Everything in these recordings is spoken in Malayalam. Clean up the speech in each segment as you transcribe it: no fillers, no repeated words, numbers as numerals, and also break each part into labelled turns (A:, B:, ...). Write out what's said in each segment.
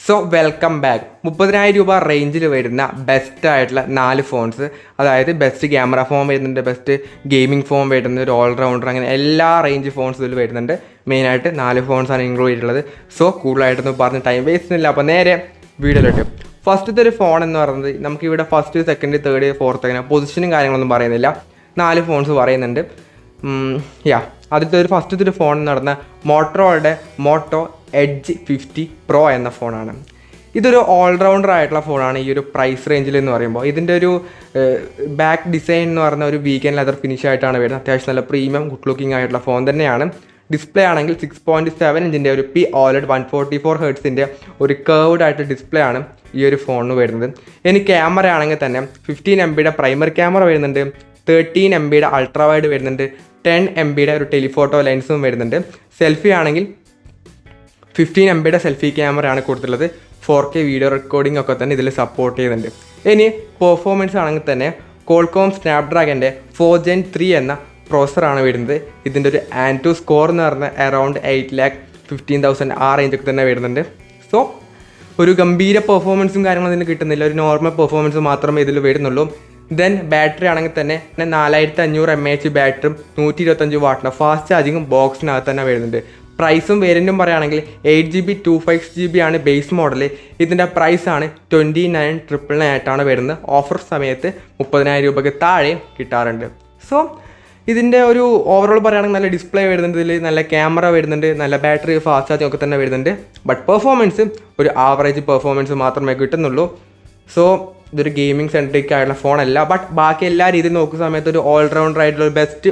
A: So welcome back. 30,000 രൂപ റേഞ്ചിൽ വരുന്ന ബെസ്റ്റ് ആയിട്ടുള്ള 4 ഫോൺസ്, അതായത് ബെസ്റ്റ് ക്യാമറ ഫോൺ വരുന്നുണ്ട്, ബെസ്റ്റ് ഗെയിമിംഗ് ഫോൺ വരുന്നുണ്ട്, ഒരു ഓൾറൗണ്ടർ, അങ്ങനെ എല്ലാ റേഞ്ച് ഫോൺസ് ഇതിൽ വരുന്നുണ്ട്. മെയിനായിട്ട് 4 ഫോൺസാണ് ഇൻക്ലൂഡ് ചെയ്തിട്ടുള്ളത്. സോ കൂടുതലായിട്ടൊന്നും പറഞ്ഞ് ടൈം വേസ്റ്റ് ഇല്ല. അപ്പോൾ നേരെ വീഡിയോയിലോട്ട്. ഫസ്റ്റത്തെ ഒരു ഫോൺ എന്ന് പറയുന്നത് നമുക്കിവിടെ ഫസ്റ്റ്, സെക്കൻഡ്, തേർഡ്, ഫോർത്ത് അങ്ങനെ പൊസിഷനും കാര്യങ്ങളൊന്നും പറയുന്നില്ല. 4 ഫോൺസ് പറയുന്നുണ്ട്. ഫസ്റ്റത്തെ ഒരു ഫോൺ എന്ന് പറഞ്ഞാൽ മോട്ടോറോയുടെ മോട്ടോ എഡ്ജ് 50 Pro എന്ന ഫോണാണ്. ഇതൊരു ഓൾറൗണ്ടർ ആയിട്ടുള്ള ഫോണാണ് ഈ ഒരു പ്രൈസ് റേഞ്ചിൽ എന്ന് പറയുമ്പോൾ. ഇതിൻ്റെ ഒരു ബാക്ക് ഡിസൈൻ എന്ന് പറയുന്ന ഒരു വീഗൻ ലെതർ ഫിനിഷ് ആയിട്ടാണ് വരുന്നത്. അത്യാവശ്യം നല്ല പ്രീമിയം ഗുഡ് ലുക്കിംഗ് ആയിട്ടുള്ള ഫോൺ തന്നെയാണ്. ഡിസ്പ്ലേ ആണെങ്കിൽ 6.7 ഇഞ്ചിൻ്റെ ഒരു OLED 144 ഹെർട്സിൻ്റെ ഒരു കേർവ്ഡ് ആയിട്ട് ഡിസ്പ്ലേ ആണ് ഈ ഒരു ഫോണിന് വരുന്നത്. ഇനി ക്യാമറ ആണെങ്കിൽ തന്നെ 15 MB പ്രൈമറി ക്യാമറ വരുന്നുണ്ട്, 13 MB അൾട്രാ വൈഡ് വരുന്നുണ്ട്, 10 MB ഒരു ടെലിഫോട്ടോ ലെൻസും വരുന്നുണ്ട്. സെൽഫി ആണെങ്കിൽ 15 MB സെൽഫി ക്യാമറയാണ് കൊടുത്തിട്ടുള്ളത്. 4K വീഡിയോ റെക്കോർഡിംഗ് ഒക്കെ തന്നെ ഇതിൽ സപ്പോർട്ട് ചെയ്യുന്നുണ്ട്. ഇനി പെർഫോമൻസ് ആണെങ്കിൽ തന്നെ കോൾകോം സ്നാപ്ഡ്രാഗൻ്റെ 4 Gen 3 എന്ന പ്രോസറാണ് വരുന്നത്. ഇതിൻ്റെ ഒരു ആൻറ്റു സ്കോർ എന്ന് പറഞ്ഞാൽ അറൗണ്ട് 8,15,000 ആ റേഞ്ചൊക്കെ തന്നെ വരുന്നുണ്ട്. സോ ഒരു ഗംഭീര പെർഫോമൻസും കാര്യങ്ങളും ഇതിന് കിട്ടുന്നില്ല, ഒരു നോർമൽ പെർഫോമൻസ് മാത്രമേ ഇതിൽ വരുന്നുള്ളൂ. ദെൻ ബാറ്ററി ആണെങ്കിൽ തന്നെ 4500 mAh ബാറ്ററിയും 125 വാട്ടിൻ്റെ ഫാസ്റ്റ് ചാർജിങ്ങും ബോക്സിനകത്ത് തന്നെ വരുന്നുണ്ട്. പ്രൈസും വേരിയൻറ്റും പറയുകയാണെങ്കിൽ 8GB 256GB ആണ് ബേസ് മോഡൽ. ഇതിൻ്റെ പ്രൈസാണ് 29,999 ആയിട്ടാണ് വരുന്നത്. ഓഫർ സമയത്ത് 30,000 രൂപയ്ക്ക് താഴെ കിട്ടാറുണ്ട്. സോ ഇതിൻ്റെ ഒരു ഓവറോൾ പറയുകയാണെങ്കിൽ നല്ല ഡിസ്പ്ലേ വരുന്നുണ്ട്, ഇതിൽ നല്ല ക്യാമറ വരുന്നുണ്ട്, നല്ല ബാറ്ററി ഫാസ്റ്റ് ചാർജിങ് ഒക്കെ തന്നെ വരുന്നുണ്ട്. ബട്ട് പെർഫോമൻസ് ഒരു ആവറേജ് പെർഫോമൻസ് മാത്രമേ കിട്ടുന്നുള്ളൂ. സോ ഇതൊരു ഗെയിമിംഗ് സെൻട്രിക് ആയിട്ടുള്ള ഫോണല്ല. ബട്ട് ബാക്കി എല്ലാ രീതിയിൽ നോക്കുന്ന സമയത്ത് ഒരു ഓൾറൗണ്ടർ ആയിട്ടുള്ള ഒരു best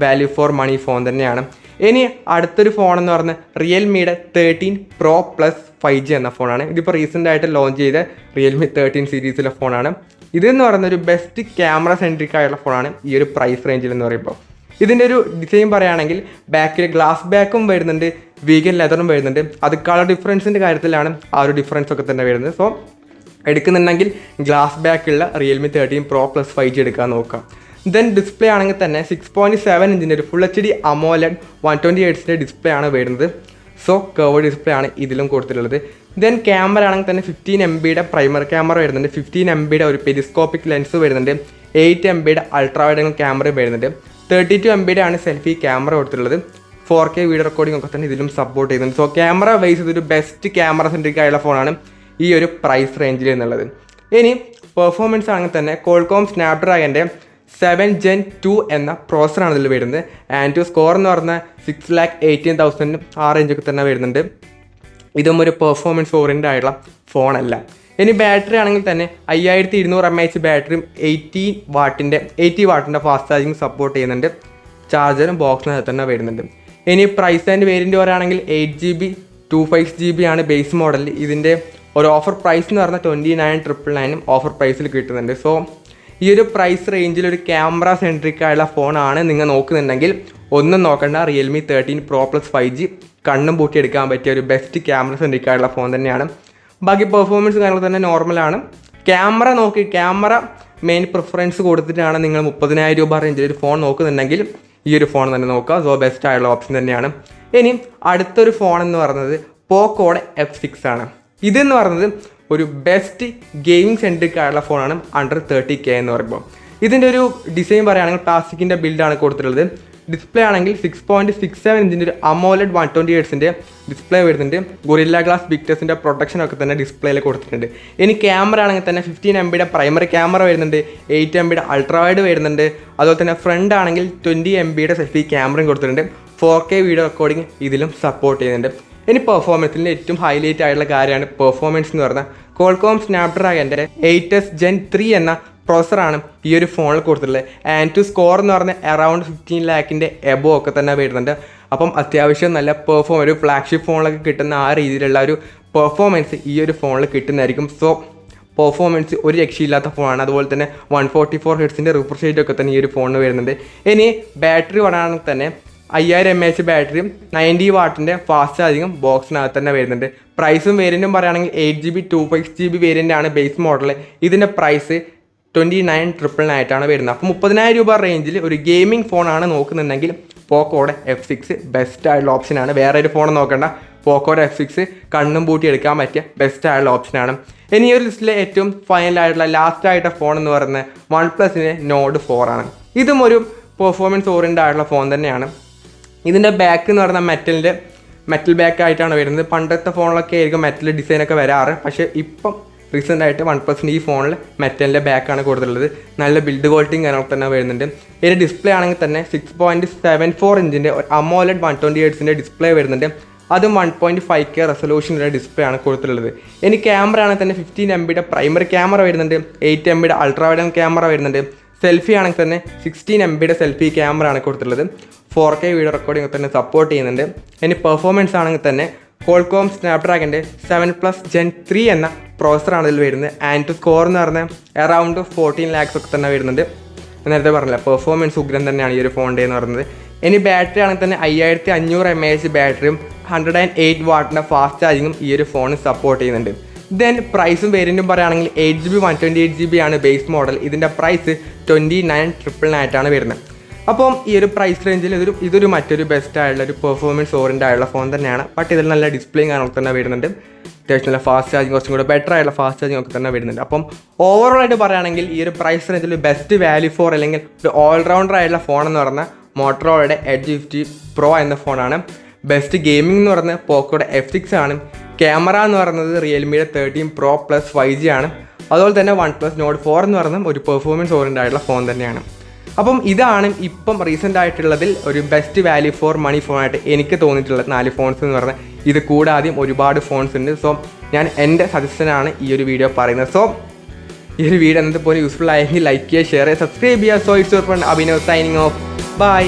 A: value for money phone തന്നെയാണ്. ഇനി അടുത്തൊരു ഫോൺ എന്ന് പറഞ്ഞാൽ റിയൽമിയുടെ 13 Pro Plus 5G എന്ന ഫോണാണ്. ഇതിപ്പോൾ റീസെൻ്റ് ആയിട്ട് ലോഞ്ച് ചെയ്ത റിയൽമി 13 സീരീസിലെ ഫോണാണ്. ഇതെന്ന് പറയുന്ന ഒരു ബെസ്റ്റ് ക്യാമറ സെൻട്രിക് ആയിട്ടുള്ള ഫോണാണ് ഈ ഒരു പ്രൈസ് റേഞ്ചിൽ എന്ന് പറയുമ്പോൾ. ഇതിൻ്റെ ഒരു ഡിസൈൻ പറയുകയാണെങ്കിൽ ബാക്കിൽ ഗ്ലാസ് ബാക്കും വരുന്നുണ്ട്, വീഗൻ ലെതറും വരുന്നുണ്ട്. അത് കളർ ഡിഫറൻസിൻ്റെ കാര്യത്തിലാണ് ആ ഒരു ഡിഫറൻസ് ഒക്കെ തന്നെ വരുന്നത്. സോ എടുക്കുന്നുണ്ടെങ്കിൽ ഗ്ലാസ് ബാക്കുള്ള റിയൽമി 13 Pro Plus 5G എടുക്കാൻ നോക്കാം. ദെൻ ഡിസ്പ്ലേ ആണെങ്കിൽ തന്നെ 6.7 ഇഞ്ചിൻ്റെ ഒരു full HD AMOLED 120 Hz display ആണ് വരുന്നത്. സോ കർവ് ഡിസ്പ്ലേ ആണ് ഇതിലും കൊടുത്തിട്ടുള്ളത്. ദെൻ ക്യാമറ ആണെങ്കിൽ തന്നെ 15 MB പ്രൈമറി ക്യാമറ വരുന്നുണ്ട്, 15 MB ഒരു പെരിസ്കോപ്പിക് ലെൻസ് വരുന്നുണ്ട്, 8 MB അൾട്രാ വൈഡ് ക്യാമറ വരുന്നുണ്ട്, 32 MB ആണ് സെൽഫി ക്യാമറ കൊടുത്തിട്ടുള്ളത്. 4K വീഡിയോ റെക്കോർഡിംഗ് ഒക്കെ തന്നെ ഇതിലും സപ്പോർട്ട് ചെയ്യുന്നുണ്ട്. സോ ക്യാമറ വൈസ് ഇതൊരു ബെസ്റ്റ് ക്യാമറ സെൻട്രിക് ആയുള്ള ഫോണാണ് ഈ ഒരു പ്രൈസ് റേഞ്ചിൽ എന്നുള്ളത്. ഇനി പെർഫോമൻസ് ആണെങ്കിൽ തന്നെ കോൾകോം സ്നാപ്ഡ്രാഗൻ്റെ 7 Gen 2 എന്ന പ്രോസറാണ് ഇതിൽ വരുന്നത്. ആൻറ്റു സ്കോർ എന്ന് പറഞ്ഞാൽ 6,18,000 ആ റേഞ്ചൊക്കെ തന്നെ വരുന്നുണ്ട്. ഇതും ഒരു പെർഫോമൻസ് ഓറിയൻറ്റഡ് ആയിട്ടുള്ള ഫോണല്ല. ഇനി ബാറ്ററി ആണെങ്കിൽ തന്നെ 5200 mAh ബാറ്ററിയും 80 വാട്ടിൻ്റെ ഫാസ്റ്റ് ചാർജിങ് സപ്പോർട്ട് ചെയ്യുന്നുണ്ട്. ചാർജറും ബോക്സിനകത്ത് തന്നെ വരുന്നുണ്ട്. ഇനി പ്രൈസ് ആൻഡ് വേരിയൻറ്റ് പറയുകയാണെങ്കിൽ 8GB 256GB ആണ് ബേസ് മോഡൽ. ഇതിൻ്റെ ഒരു ഓഫർ പ്രൈസ് എന്ന് പറഞ്ഞാൽ 29,999 ഓഫർ പ്രൈസിൽ കിട്ടുന്നുണ്ട്. സോ ഈ ഒരു പ്രൈസ് റേഞ്ചിൽ ഒരു ക്യാമറ സെൻട്രിക് ആയുള്ള ഫോണാണ് നിങ്ങൾ നോക്കുന്നുണ്ടെങ്കിൽ ഒന്നും നോക്കണ്ട, റിയൽമി 13 Pro Plus 5G കണ്ണും പൂട്ടി എടുക്കാൻ പറ്റിയ ഒരു ബെസ്റ്റ് ക്യാമറ സെൻട്രിക് ആയുള്ള ഫോൺ തന്നെയാണ്. ബാക്കി പെർഫോമൻസ് കാര്യങ്ങൾ തന്നെ നോർമലാണ്. ക്യാമറ മെയിൻ പ്രിഫറൻസ് കൊടുത്തിട്ടാണ് നിങ്ങൾ 30,000 രൂപ റേഞ്ചിൽ ഒരു ഫോൺ നോക്കുന്നുണ്ടെങ്കിൽ ഈ ഒരു ഫോൺ തന്നെ നോക്കുക. സോ ബെസ്റ്റ് ആയുള്ള ഓപ്ഷൻ തന്നെയാണ്. ഇനി അടുത്തൊരു ഫോൺ എന്ന് പറയുന്നത് പോക്കോയുടെ F6 ആണ്. ഇതെന്ന് പറയുന്നത് ഒരു ബെസ്റ്റ് ഗെയിമിംഗ് സെൻട്രിക് ആയിട്ടുള്ള ഫോണാണ് അണ്ടർ 30K എന്ന് പറയുമ്പോൾ. ഇതിൻ്റെ ഒരു ഡിസൈൻ പറയുകയാണെങ്കിൽ പ്ലാസ്റ്റിക്കിൻ്റെ ബിൽഡാണ് കൊടുത്തിട്ടുള്ളത്. ഡിസ്പ്ലേ ആണെങ്കിൽ 6.67 ഇഞ്ചിൻ്റെ ഒരു AMOLED 120 Hz ഡിസ്പ്ലേ വരുന്നുണ്ട്. ഗൊറില്ല ഗ്ലാസ് വിക്ടേഴ്സിൻ്റെ പ്രൊട്ടക്ഷൻ ഒക്കെ തന്നെ ഡിസ്പ്ലേയിൽ കൊടുത്തിട്ടുണ്ട്. ഇനി ക്യാമറ ആണെങ്കിൽ തന്നെ 15 MB പ്രൈമറി ക്യാമറ വരുന്നുണ്ട്, 8 MB അൾട്രാ വൈഡ് വരുന്നുണ്ട്. അതുപോലെ തന്നെ ഫ്രണ്ട് ആണെങ്കിൽ 20 MB സെൽഫി ക്യാമറയും കൊടുത്തിട്ടുണ്ട്. 4K വീഡിയോ റെക്കോർഡിംഗ് ഇതിലും സപ്പോർട്ട് ചെയ്യുന്നുണ്ട്. ഇനി പെർഫോമൻസിൻ്റെ ഏറ്റവും ഹൈലൈറ്റ് ആയിട്ടുള്ള കാര്യമാണ് പെർഫോമൻസ് എന്ന് പറഞ്ഞാൽ കോൾകോം സ്നാപ്ഡ്രാഗൻ്റെ 8S Gen 3 എന്ന പ്രോസറാണ് ഈ ഒരു ഫോണിൽ കൊടുത്തിട്ടുള്ളത്. ആൻറ്റു സ്കോർ എന്ന് പറഞ്ഞാൽ അറൗണ്ട് 15 lakhിൻ്റെ എബോ ഒക്കെ തന്നെ വരുന്നുണ്ട്. അപ്പം അത്യാവശ്യം നല്ല ഒരു ഫ്ലാഗ്ഷിപ്പ് ഫോണിലൊക്കെ കിട്ടുന്ന ആ രീതിയിലുള്ള ഒരു പെർഫോമൻസ് ഈ ഒരു ഫോണിൽ കിട്ടുന്നതായിരിക്കും. സോ പെർഫോമൻസ് ഒരു രക്ഷയില്ലാത്ത ഫോണാണ്. അതുപോലെ തന്നെ 144 Hz റിഫ്രഷ് റേറ്റ് ഒക്കെ തന്നെ ഈ ഒരു ഫോണിന് വരുന്നുണ്ട്. ഇനി ബാറ്ററി പറയുകയാണെങ്കിൽ തന്നെ 5000 mAh ബാറ്ററിയും 90 വാട്ടിൻ്റെ ഫാസ്റ്റ് ചാർജിങ്ങും ബോക്സിനകത്ത് തന്നെ വരുന്നുണ്ട്. പ്രൈസും വേരിയൻറ്റും പറയുകയാണെങ്കിൽ 8GB 256GB വേരിയൻ്റ് ആണ് ബേസ് മോഡൽ. ഇതിൻ്റെ പ്രൈസ് 29,999 ആയിട്ടാണ് വരുന്നത്. അപ്പോൾ 30,000 രൂപ റേഞ്ചിൽ ഒരു ഗെയിമിംഗ് ഫോണാണ് നോക്കുന്നുണ്ടെങ്കിൽ പോക്കോയുടെ F6 ബെസ്റ്റ് ആയിട്ടുള്ള ഓപ്ഷനാണ്. വേറെ ഒരു ഫോൺ നോക്കണ്ട, പോക്കോയുടെ F6 കണ്ണും പൂട്ടി എടുക്കാൻ പറ്റിയ ബെസ്റ്റ് ആയിട്ടുള്ള ഓപ്ഷനാണ്. ഇനി ഈ ഒരു ലിസ്റ്റിലെ ഏറ്റവും ഫൈനലായിട്ടുള്ള ലാസ്റ്റ് ആയിട്ടുള്ള ഫോൺ എന്ന് പറയുന്നത് OnePlusന്റെ Nord 4 ആണ്. ഇതും ഒരു പെർഫോമൻസ് ഓറിയൻറ്റഡ് ആയിട്ടുള്ള ഫോൺ തന്നെയാണ്. ഇതിൻ്റെ ബാക്ക് എന്ന് പറയുന്ന മെറ്റൽ ബാക്ക് ആയിട്ടാണ് വരുന്നത്. പണ്ടത്തെ ഫോണിലൊക്കെ ആയിരിക്കും മെറ്റൽ ഡിസൈനൊക്കെ വരാറ്. പക്ഷേ ഇപ്പം റീസെൻ്റ് ആയിട്ട് OnePlusൻ്റെ ഈ ഫോണിൽ മെറ്റലിൻ്റെ ബാക്കാണ് കൊടുത്തിട്ടുള്ളത്. നല്ല ബിൽഡ് ക്വാളിറ്റിയും കാര്യങ്ങളൊക്കെ തന്നെ വരുന്നുണ്ട്. ഇതിൻ്റെ ഡിസ്പ്ലേ ആണെങ്കിൽ തന്നെ 6.74 ഇഞ്ചിൻ്റെ AMOLED 120 Hz ഡിസ്പ്ലേ വരുന്നുണ്ട്. അതും 1.5K റെസൊല്യൂഷനുള്ള ഡിസ്പ്ലേ ആണ് കൊടുത്തിട്ടുള്ളത്. ഇനി ക്യാമറ ആണെങ്കിൽ തന്നെ 15 MB പ്രൈമറി ക്യാമറ വരുന്നുണ്ട്, 8 MB അൾട്രാ വൈഡ് ക്യാമറ വരുന്നുണ്ട്. സെൽഫി ആണെങ്കിൽ തന്നെ 16 MB സെൽഫി ക്യാമറ ആണ് കൊടുത്തിട്ടുള്ളത്. 4K വീഡിയോ റെക്കോർഡിംഗ് തന്നെ സപ്പോർട്ട് ചെയ്യുന്നുണ്ട്. ഇനി പെർഫോമൻസ് ആണെങ്കിൽ തന്നെ Qualcomm Snapdragonൻ്റെ 7+ Gen 3 എന്ന പ്രോസസ്സറാണ് ഇതിൽ വരുന്നത്. ആൻഡ് സ്കോർ എന്ന് പറഞ്ഞാൽ അറൗണ്ട് 14 lakhs ഒക്കെ തന്നെ വരുന്നുണ്ട്. നേരത്തെ പറഞ്ഞില്ല, പെർഫോമൻസ് ഉഗ്രം തന്നെയാണ് ഈ ഒരു ഫോണിൻ്റെ എന്ന് പറയുന്നത്. ഇനി ബാറ്ററി ആണെങ്കിൽ തന്നെ 5500 mAh ബാറ്ററിയും 108 വാട്ടിൻ്റെ ഫാസ്റ്റ് ചാർജിങ്ങും ഈ ഒരു ഫോൺ സപ്പോർട്ട് ചെയ്യുന്നുണ്ട്. ദെൻ പ്രൈസും വേരിയൻറ്റും പറയുകയാണെങ്കിൽ 8GB 128GB ആണ് ബേസ് മോഡൽ. ഇതിൻ്റെ പ്രൈസ് 29,999 ആയിട്ടാണ് വരുന്നത്. അപ്പം ഈ ഒരു പ്രൈസ് റേഞ്ചിൽ ഇതൊരു മറ്റൊരു ബെസ്റ്റ് ആയിട്ടുള്ള ഒരു പെർഫോമൻസ് ഓറിയൻറ്റഡ് ആയിട്ടുള്ള ഫോൺ തന്നെയാണ്. ബട്ട് ഇതിൽ നല്ല ഡിസ്പ്ലേയും കാര്യങ്ങളൊക്കെ തന്നെ വരുന്നുണ്ട്. അത്യാവശ്യം നല്ല ഫാസ്റ്റ് ചാർജിങ്, കുറച്ചും കൂടെ ബെറ്റർ ആയിട്ടുള്ള ഫാസ്റ്റ് ചാർജിങ് ഒക്കെ തന്നെ വരുന്നുണ്ട്. അപ്പം ഓവറോൾ ആയിട്ട് പറയുകയാണെങ്കിൽ ഈ ഒരു പ്രൈസ് റേഞ്ചിൽ ബെസ്റ്റ് വാല്യൂ ഫോർ അല്ലെങ്കിൽ ഒരു ഓൾറൗണ്ടർ ആയിട്ടുള്ള ഫോൺ എന്ന് പറഞ്ഞാൽ മോട്ടറോളയുടെ Edge 50 Pro എന്ന ഫോണാണ്. ബെസ്റ്റ് ഗെയിമിംഗ് എന്ന് പറയുന്നത് പോക്കോയുടെ F6 ആണ്. ക്യാമറ എന്ന് പറയുന്നത് റിയൽമിയുടെ 13 Pro Plus 5G ആണ്. അതുപോലെ തന്നെ OnePlus Nord 4 എന്ന് പറയുന്നത് ഒരു പെർഫോമൻസ് ഓറിയൻറ്റഡ് ആയിട്ടുള്ള ഫോൺ തന്നെയാണ്. അപ്പം ഇതാണ് ഇപ്പം റീസെൻ്റ് ആയിട്ടുള്ളതിൽ ഒരു ബെസ്റ്റ് വാല്യൂ ഫോർ മണി ഫോണായിട്ട് എനിക്ക് തോന്നിയിട്ടുള്ളത് 4 ഫോൺസ് എന്ന് പറഞ്ഞാൽ. ഇത് കൂടാതെയും ഒരുപാട് ഫോൺസ് ഉണ്ട്. സോ ഞാൻ എൻ്റെ സജഷനാണ് ഈ ഒരു വീഡിയോ പറയുന്നത്. സോ ഈ ഒരു വീഡിയോ എന്നത്തെ പോലെ യൂസ്ഫുൾ ആയെങ്കിൽ ലൈക്ക് ചെയ്യുക, ഷെയർ ചെയ്യുക, സബ്സ്ക്രൈബ് ചെയ്യുക. So it's your friend Abhinav signing off. By.